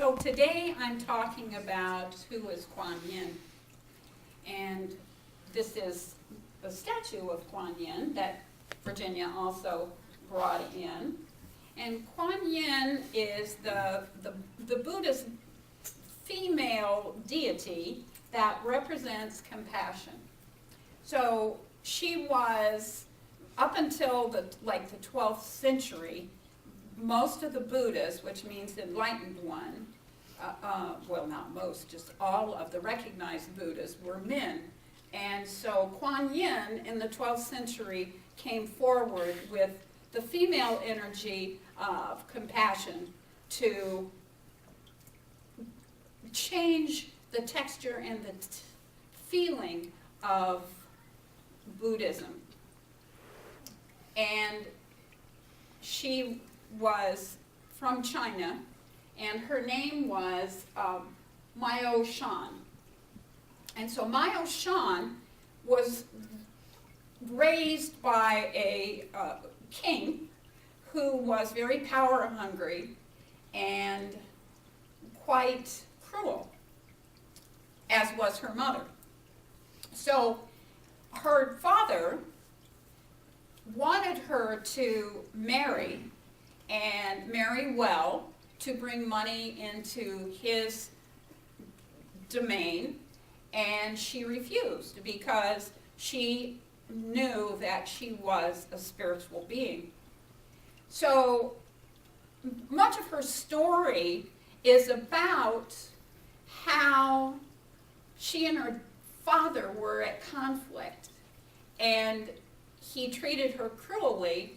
So today I'm talking about who is Kuan Yin. And this is a statue of Kuan Yin that Virginia also brought in. And Kuan Yin is the Buddhist female deity that represents compassion. So she was, up until the 12th century, most of the Buddhists, which means the enlightened one, well, not most, just all of the recognized Buddhists were men. And so Kuan Yin in the 12th century came forward with the female energy of compassion to change the texture and the feeling of Buddhism. And she was from China, and her name was Miao Shan. And so Miao Shan was raised by a king who was very power hungry and quite cruel, as was her mother. So her father wanted her to marry, and marry well, to bring money into his domain, and she refused because she knew that she was a spiritual being. So much of her story is about how she and her father were at conflict, and he treated her cruelly,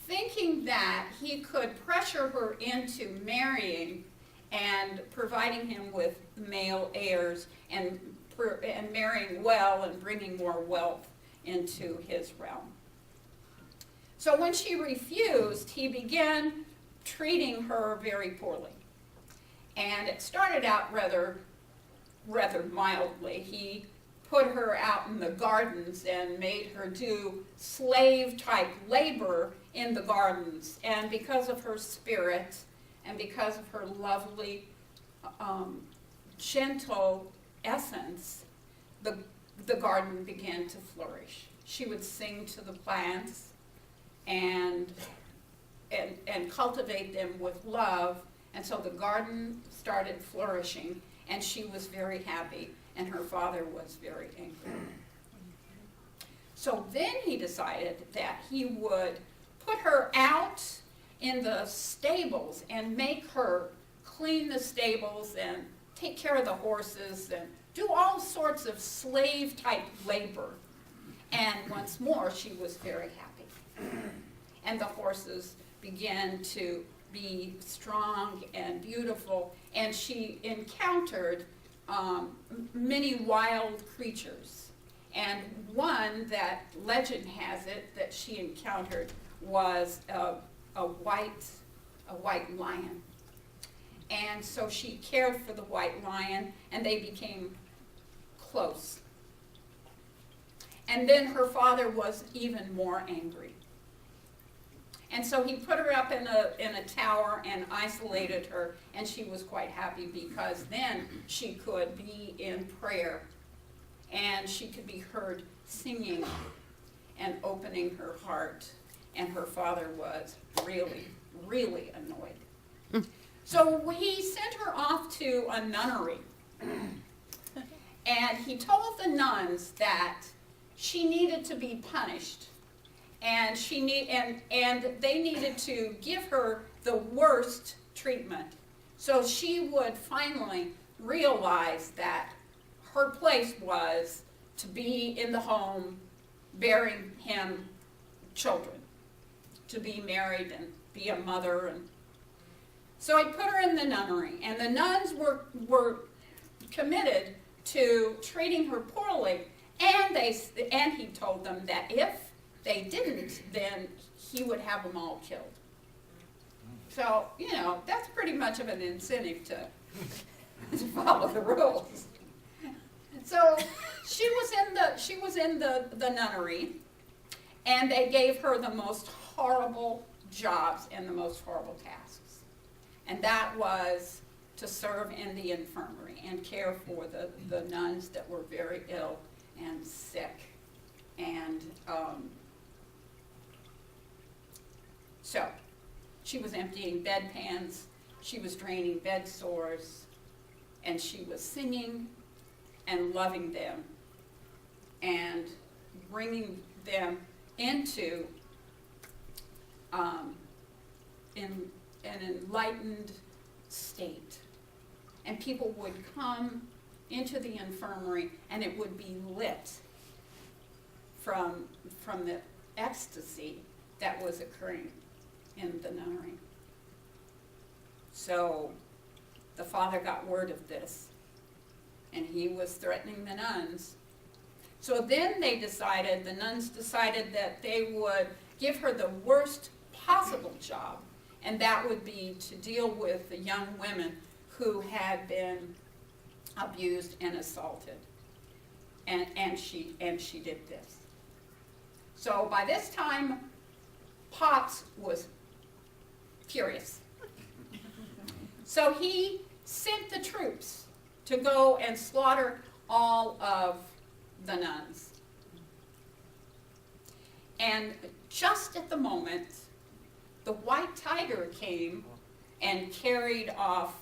thinking that he could pressure her into marrying and providing him with male heirs and marrying well and bringing more wealth into his realm. So when she refused, he began treating her very poorly. And it started out rather mildly. He put her out in the gardens and made her do slave-type labor in the gardens. And because of her spirit and because of her lovely, gentle essence, the garden began to flourish. She would sing to the plants and cultivate them with love, and so the garden started flourishing, and she was very happy, and her father was very angry. So then he decided that he would put her out in the stables and make her clean the stables and take care of the horses and do all sorts of slave-type labor. And once more, she was very happy. And the horses began to be strong and beautiful, and she encountered many wild creatures. And one that legend has it that she encountered was a white lion. And so she cared for the white lion, and they became close. And then her father was even more angry. And so he put her up in a tower and isolated her, and she was quite happy because then she could be in prayer, and she could be heard singing and opening her heart, and her father was really, really annoyed. So he sent her off to a nunnery, and he told the nuns that she needed to be punished, and they needed to give her the worst treatment. So she would finally realize that her place was to be in the home, bearing him children, to be married and be a mother. And so I put her in the nunnery, and the nuns were committed to treating her poorly, and he told them that if they didn't, then he would have them all killed. So, that's pretty much of an incentive to follow the rules. So she was in the nunnery, and they gave her the most horrible jobs and the most horrible tasks. And that was to serve in the infirmary and care for the nuns that were very ill and sick. And so she was emptying bedpans, she was draining bed sores, and she was singing and loving them and bringing them into in an enlightened state. And people would come into the infirmary and it would be lit from the ecstasy that was occurring in the nunnery. So the father got word of this, and he was threatening the nuns. So then the nuns decided that they would give her the worst possible job, and that would be to deal with the young women who had been abused and assaulted. And she did this. So by this time, Pops was furious. So he sent the troops to go and slaughter all of the nuns. And just at the moment, the white tiger came and carried off,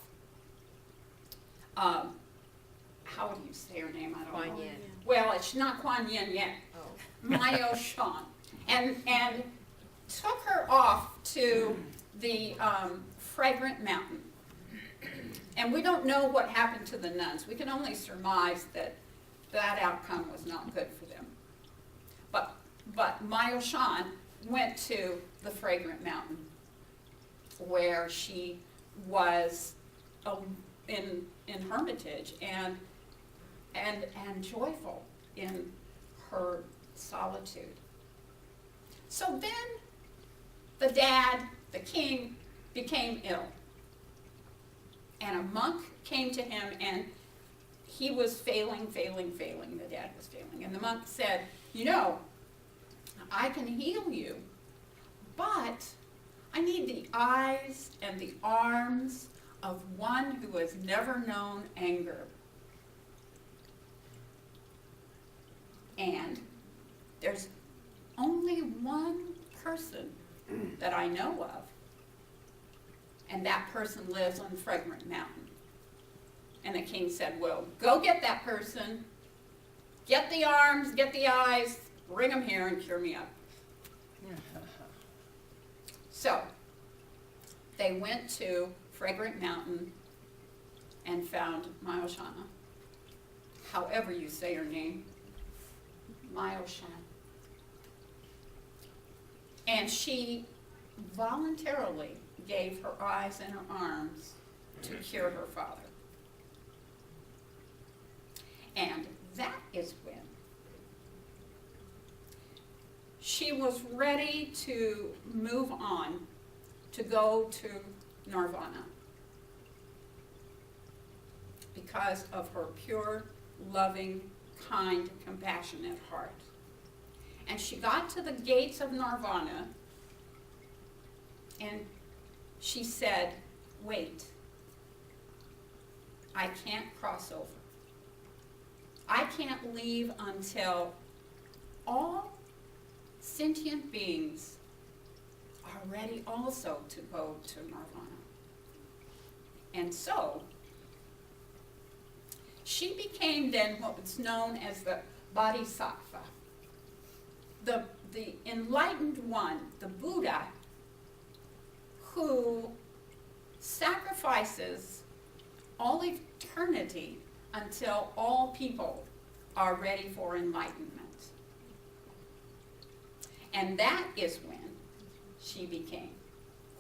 how do you say her name? I don't know. Kuan Yin. Well, it's not Kuan Yin yet. Oh. Mayo Shan. And took her off to the fragrant mountain. And we don't know what happened to the nuns. We can only surmise that that outcome was not good for them. But Mayo Shan went to the fragrant mountain where she was in hermitage and joyful in her solitude. So then the dad, the king, became ill. And a monk came to him, and he was failing. The dad was failing. And the monk said, you know, I can heal you, but I need the eyes and the arms of one who has never known anger. And there's only one person that I know of, and that person lives on Fragrant Mountain. And the king said, well, go get that person, get the arms, get the eyes, bring them here and cure me up. So they went to Fragrant Mountain and found Mayoshana. However you say her name, Mayoshana. And she voluntarily gave her eyes and her arms to cure her father. And that is when she was ready to move on to go to Nirvana because of her pure, loving, kind, compassionate heart. And she got to the gates of Nirvana and she said, wait, I can't cross over. I can't leave until all sentient beings are ready also to go to Nirvana. And so, she became then what was known as the Bodhisattva, the enlightened one, the Buddha, who sacrifices all eternity until all people are ready for enlightenment. And that is when she became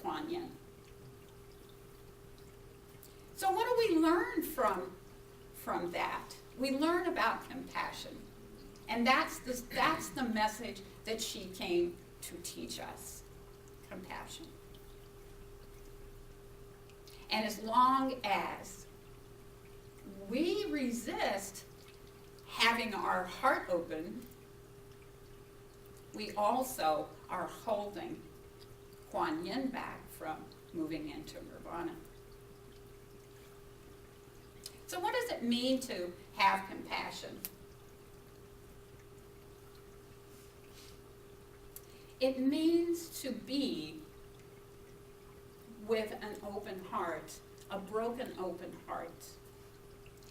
Kuan Yin. So what do we learn from that? We learn about compassion. And that's the message that she came to teach us, compassion. And as long as we resist having our heart open, we also are holding Kuan Yin back from moving into Nirvana. it mean to have compassion? It means to be with an open heart, a broken open heart.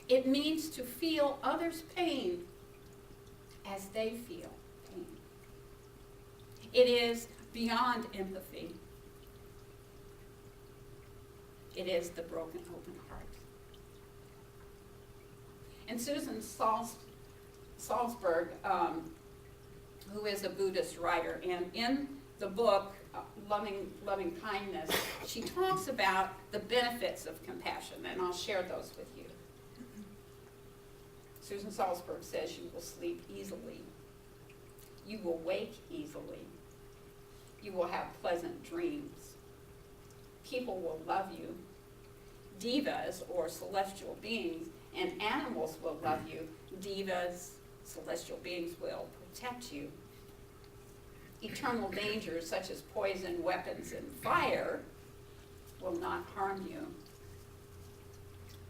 It means to feel others' pain as they feel pain. It is beyond empathy. It is the broken open heart. And Susan Salzberg, who is a Buddhist writer, and in the book, Loving Kindness, she talks about the benefits of compassion, and I'll share those with you. Susan Salzberg says you will sleep easily. You will wake easily. You will have pleasant dreams. People will love you. Divas, or celestial beings, and animals will love you. Divas, celestial beings will protect you. Eternal dangers such as poison, weapons, and fire will not harm you.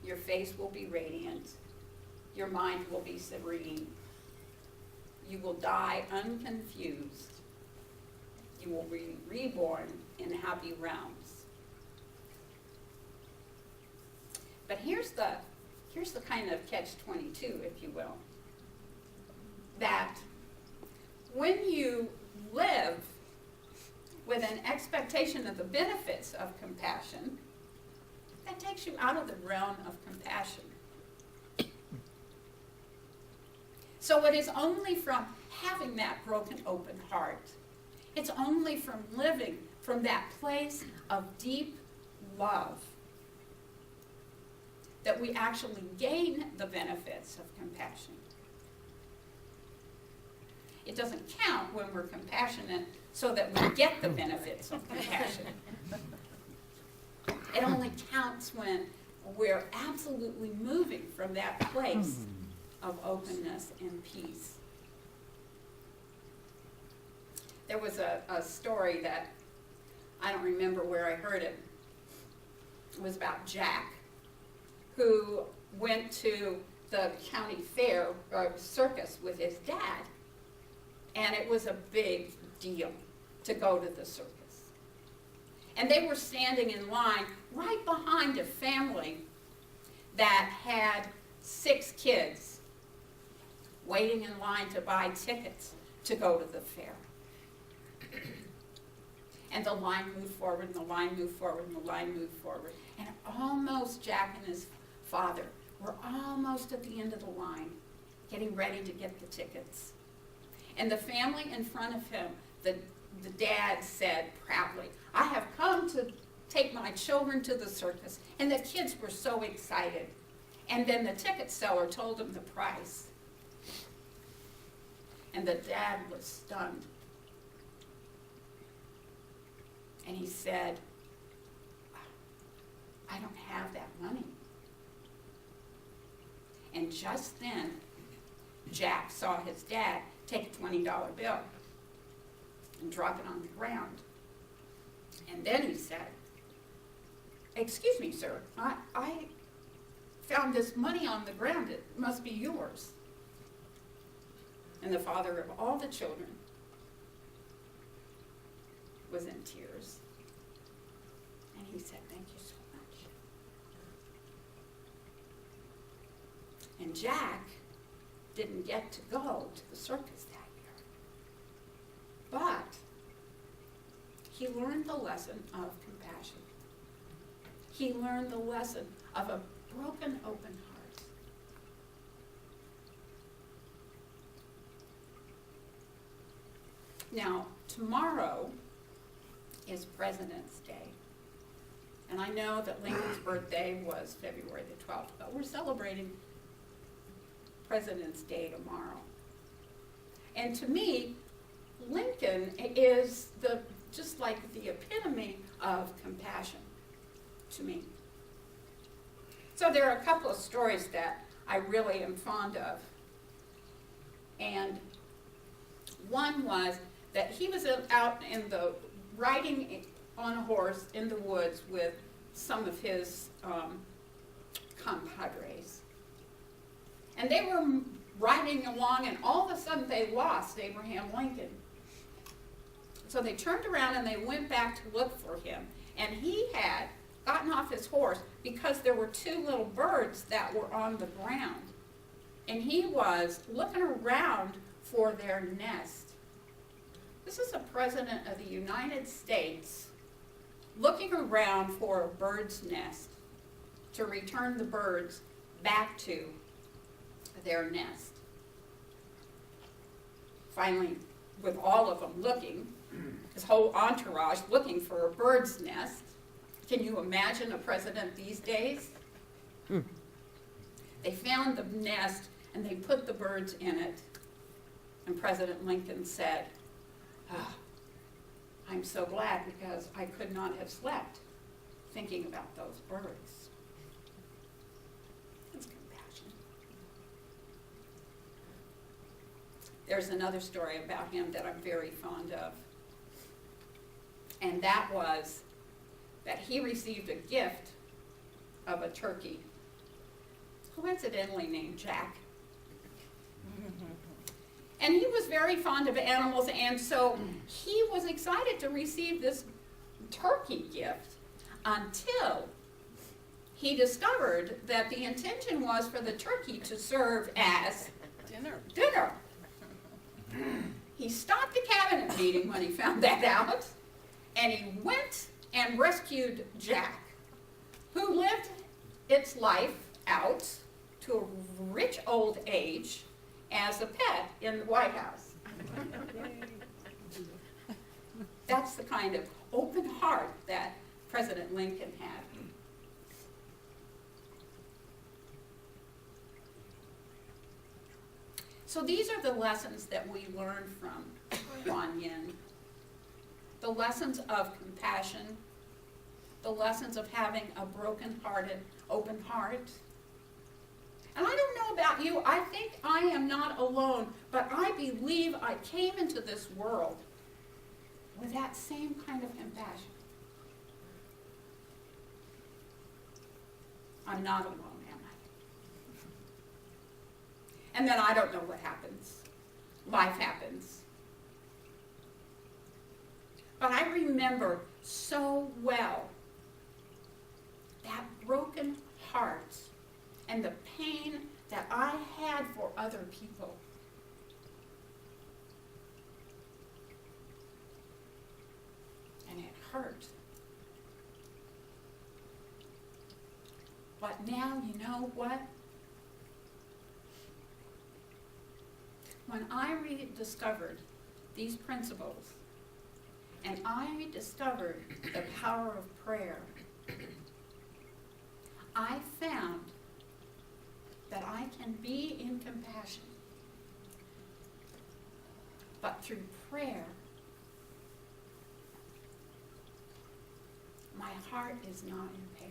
Your face will be radiant. Your mind will be serene. You will die unconfused. You will be reborn in happy realms. But here's the kind of catch-22, if you will, that when you live with an expectation of the benefits of compassion, that takes you out of the realm of compassion. So it is only from having that broken open heart, it's only from living from that place of deep love that we actually gain the benefits of compassion. It doesn't count when we're compassionate so that we get the benefits of compassion. It only counts when we're absolutely moving from that place of openness and peace. There was a story that I don't remember where I heard it. It was about Jack, who went to the county fair or circus with his dad. And it was a big deal to go to the circus. And they were standing in line right behind a family that had 6 kids waiting in line to buy tickets to go to the fair. And the line moved forward, and the line moved forward, and the line moved forward. And almost Jack and his father were almost at the end of the line, getting ready to get the tickets. And the family in front of him, the dad said proudly, "I have come to take my children to the circus." And the kids were so excited. And then the ticket seller told him the price. And the dad was stunned. And he said, "I don't have that money." And just then, Jack saw his dad take a $20 bill and drop it on the ground. And then he said, "Excuse me, sir, I found this money on the ground. It must be yours." And the father of all the children was in tears. And he said, "Thank you so much." And Jack didn't get to go to the circus that year. But he learned the lesson of compassion. He learned the lesson of a broken, open heart. Now, tomorrow is President's Day. And I know that Lincoln's birthday was February the 12th, but we're celebrating President's Day tomorrow. And to me, Lincoln is just like the epitome of compassion to me. So there are a couple of stories that I really am fond of. And one was that he was out in the riding on a horse in the woods with some of his compadres. And they were riding along, and all of a sudden they lost Abraham Lincoln. So they turned around and they went back to look for him. And he had gotten off his horse because there were two little birds that were on the ground. And he was looking around for their nest. This is the President of the United States looking around for a bird's nest to return the birds back to their nest. Finally, with all of them looking, his whole entourage looking for a bird's nest. Can you imagine a president these days? They found the nest and they put the birds in it. And President Lincoln said, I'm so glad because I could not have slept thinking about those birds. That's compassion. There's another story about him that I'm very fond of. And that was that he received a gift of a turkey, coincidentally named Jack. And he was very fond of animals, and so he was excited to receive this turkey gift until he discovered that the intention was for the turkey to serve as dinner. He stopped the cabinet meeting when he found that out, and he went and rescued Jack, who lived its life out to a rich old age as a pet in the White House. That's the kind of open heart that President Lincoln had. So these are the lessons that we learn from Kuan Yin. The lessons of compassion, the lessons of having a broken-hearted, open heart. And I don't know about you, I think I am not alone, but I believe I came into this world with that same kind of compassion. I'm not alone, am I? And then I don't know what happens. Life happens. But I remember so well that broken heart and the pain that I had for other people. And it hurt. But now, you know what? When I rediscovered these principles, and I rediscovered the power of prayer, I found that I can be in compassion, but through prayer, my heart is not in pain.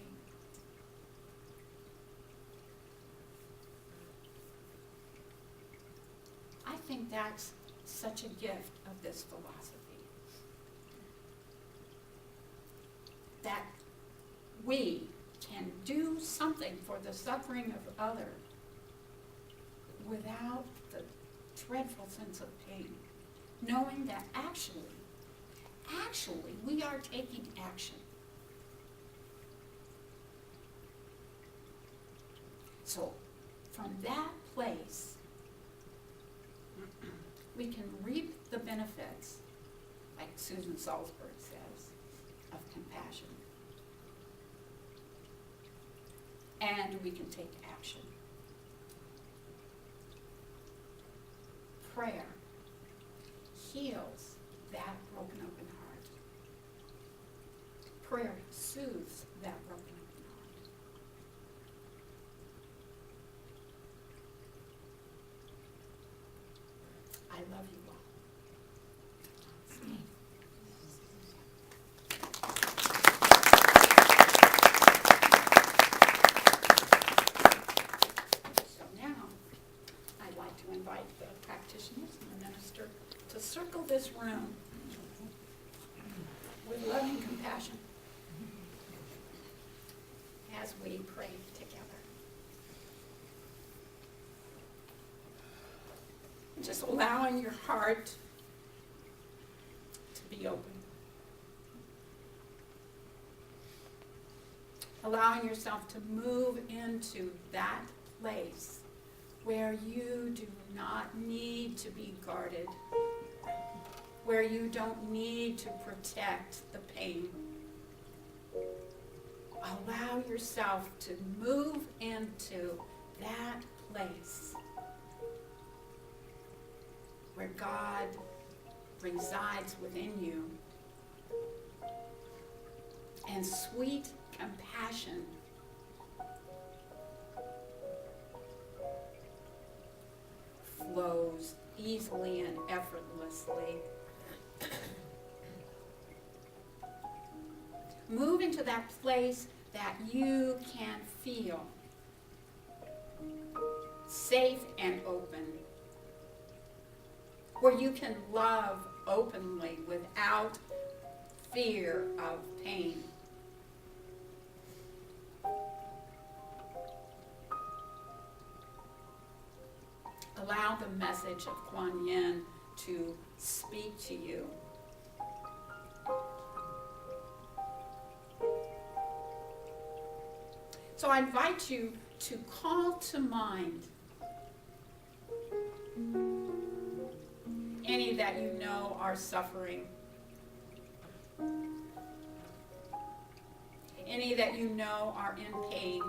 I think that's such a gift of this philosophy, that we can do something for the suffering of others without the dreadful sense of pain, knowing that actually we are taking action. So from that place, we can reap the benefits, like Susan Salzberg says, of compassion. And we can take action. Prayer heals that broken open heart. Prayer soothes that broken open heart. I love you all. So now, I'd like to invite the practitioners and the minister to circle this room with loving compassion as we pray together. Just allowing your heart to be open. Allowing yourself to move into that place where you do not need to be guarded, where you don't need to protect the pain. Allow yourself to move into that place where God resides within you, and sweet compassion flows easily and effortlessly. Move into that place that you can feel safe and open, where you can love openly without fear of pain. Allow the message of Kuan to speak to you. So I invite you to call to mind any that you know are suffering, any that you know are in pain.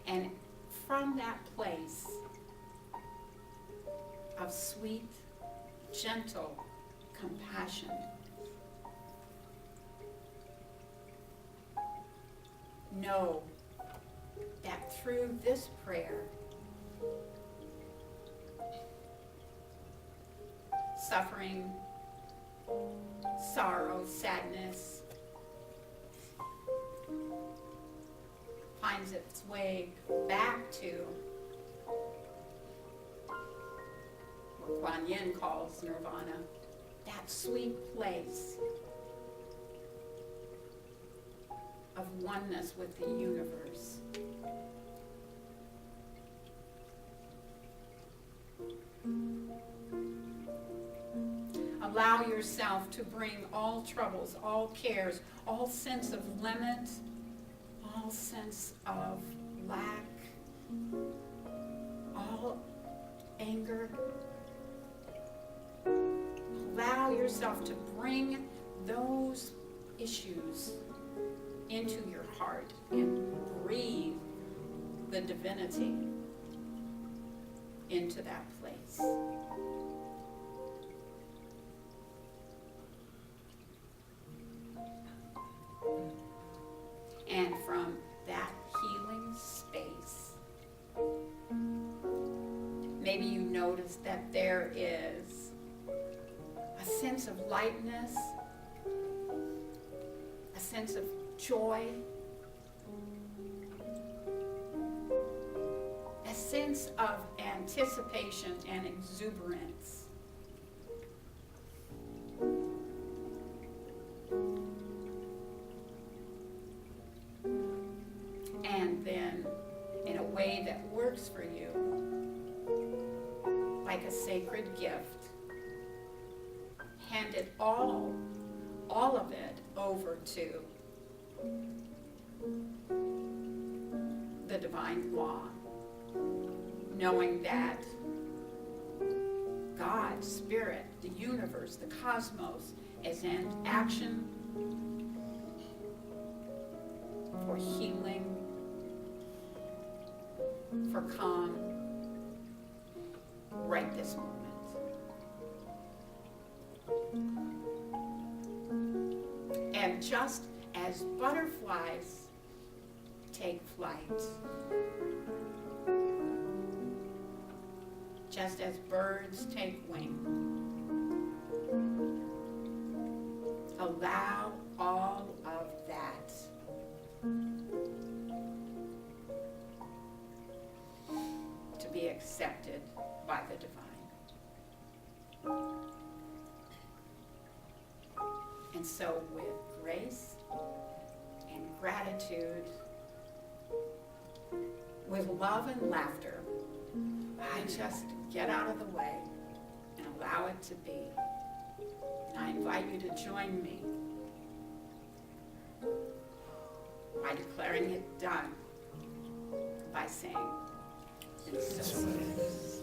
And from that place of sweet, gentle compassion, know that through this prayer, suffering, sorrow, sadness finds its way back to what Kuan Yin calls nirvana, that sweet place of oneness with the universe. Allow yourself to bring all troubles, all cares, all sense of limit, all sense of lack, all anger. Allow yourself to bring those issues into your heart and breathe the divinity into that place. And from that healing space, maybe you notice that there is a sense of lightness, a sense of joy, a sense of anticipation and exuberance. And then, in a way that works for you, like a sacred gift, hand it all of it over to the divine law, knowing that God, Spirit, the universe, the cosmos is in action for healing, for calm, right this moment. And just as butterflies take flight, just as birds take wing, allow all of that to be accepted by the divine. And so with grace and gratitude with love and laughter. I just get out of the way and allow it to be. And I invite you to join me by declaring it done, by saying, and so it is.